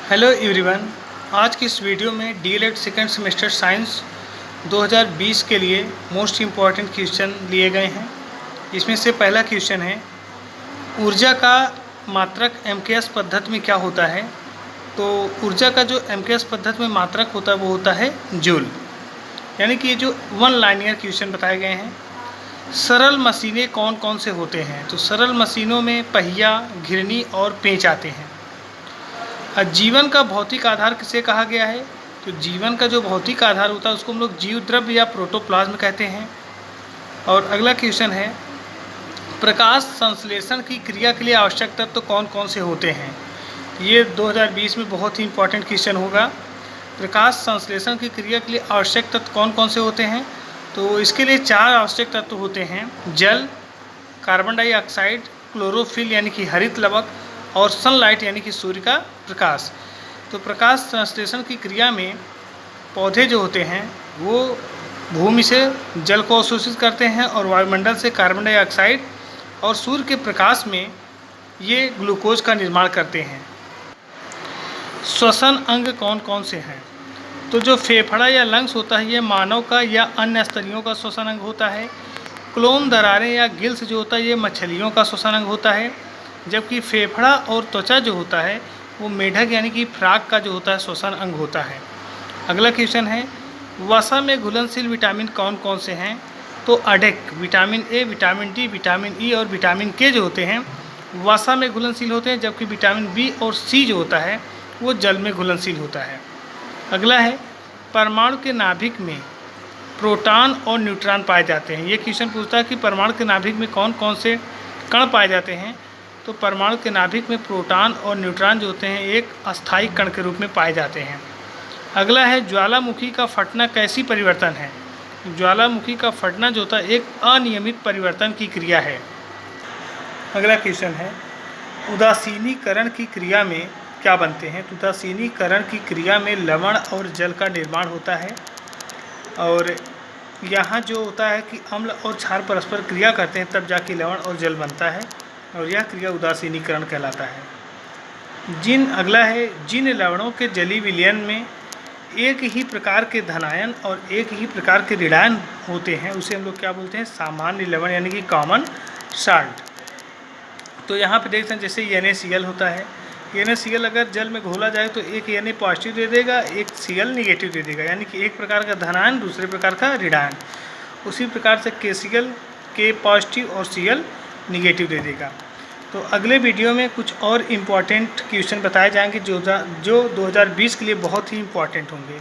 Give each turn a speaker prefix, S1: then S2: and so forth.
S1: Hello everyone. आज की इस वीडियो में डीएलएड सेकेंड सेमेस्टर साइंस 2020 के लिए मोस्ट इम्पॉर्टेंट क्वेश्चन लिए गए हैं। इसमें से पहला क्वेश्चन है, ऊर्जा का मात्रक एमकेएस पद्धति में क्या होता है। तो ऊर्जा का जो एमकेएस पद्धति में मात्रक होता है वो होता है जूल। यानी कि ये जो वन लाइनियर क्वेश्चन बताए गए हैं। सरल मशीनें कौन कौन से होते हैं। तो सरल मशीनों में पहिया, घिरनी और पेंच आते हैं। जीवन का भौतिक आधार किसे कहा गया है। तो जीवन का जो भौतिक आधार होता है उसको हम लोग जीव द्रव्य या प्रोटोप्लाज्म कहते हैं। और अगला क्वेश्चन है, प्रकाश संश्लेषण की क्रिया के लिए आवश्यक तत्व कौन कौन से होते हैं। ये 2020 में बहुत ही इंपॉर्टेंट क्वेश्चन होगा। प्रकाश संश्लेषण की क्रिया के लिए आवश्यक तत्व कौन कौन से होते हैं। तो इसके लिए 4 आवश्यक तत्व होते हैं, जल, कार्बन डाइऑक्साइड, क्लोरोफिल यानी कि हरित लवक और सनलाइट यानी कि सूर्य का प्रकाश। तो प्रकाश संश्लेषण की क्रिया में पौधे जो होते हैं वो भूमि से जल को अवशोषित करते हैं और वायुमंडल से कार्बन डाइऑक्साइड और सूर्य के प्रकाश में ये ग्लूकोज का निर्माण करते हैं। श्वसन अंग कौन कौन से हैं। तो जो फेफड़ा या लंग्स होता है ये मानव का या अन्य स्तनियों का श्वसन अंग होता है। क्लोम दरारें या गिल्स जो होता है ये मछलियों का श्वसन अंग होता है। जबकि फेफड़ा और त्वचा जो होता है वो मेढक यानी कि फ्रॉग का जो होता है श्वसन अंग होता है। अगला क्वेश्चन है, वसा में घुलनशील विटामिन कौन कौन से हैं। तो अडेक, vitamin A, vitamin D, vitamin E और विटामिन के जो होते हैं वसा में घुलनशील होते हैं। जबकि विटामिन बी और सी जो होता है वो जल में घुलनशील होता है। अगला है, परमाणु के नाभिक में प्रोटॉन और न्यूट्रॉन पाए जाते हैं। ये क्वेश्चन पूछता है कि परमाणु के नाभिक में कौन कौन से कण पाए जाते हैं। तो परमाणु के नाभिक में प्रोटॉन और न्यूट्रॉन जो होते हैं एक अस्थायी कण के रूप में पाए जाते हैं। अगला है, ज्वालामुखी का फटना कैसी परिवर्तन है। ज्वालामुखी का फटना जो होता है एक अनियमित परिवर्तन की क्रिया है। अगला क्वेश्चन है, उदासीनीकरण की क्रिया में क्या बनते हैं। तो उदासीनीकरण की क्रिया में लवण और जल का निर्माण होता है। और यहाँ जो होता है कि अम्ल और क्षार परस्पर क्रिया करते हैं तब जाके लवण और जल बनता है और यह क्रिया उदासीनीकरण कहलाता है। अगला है, जिन लवणों के जलीय विलयन में एक ही प्रकार के धनायन और एक ही प्रकार के ऋणायन होते हैं उसे हम लोग क्या बोलते हैं, सामान्य लवण यानी कि कॉमन साल्ट। तो यहाँ पे देखते हैं जैसे NaCl होता है। NaCl अगर जल में घोला जाए तो एक Na पॉजिटिव दे देगा, एक Cl निगेटिव दे देगा, यानी कि एक प्रकार का धनायन दूसरे प्रकार का ऋणायन। उसी प्रकार से KCl K पॉजिटिव और Cl निगेटिव दे देगा। तो अगले वीडियो में कुछ और इम्पॉर्टेंट क्वेश्चन बताए जाएंगे जो 2020 के लिए बहुत ही इम्पॉर्टेंट होंगे।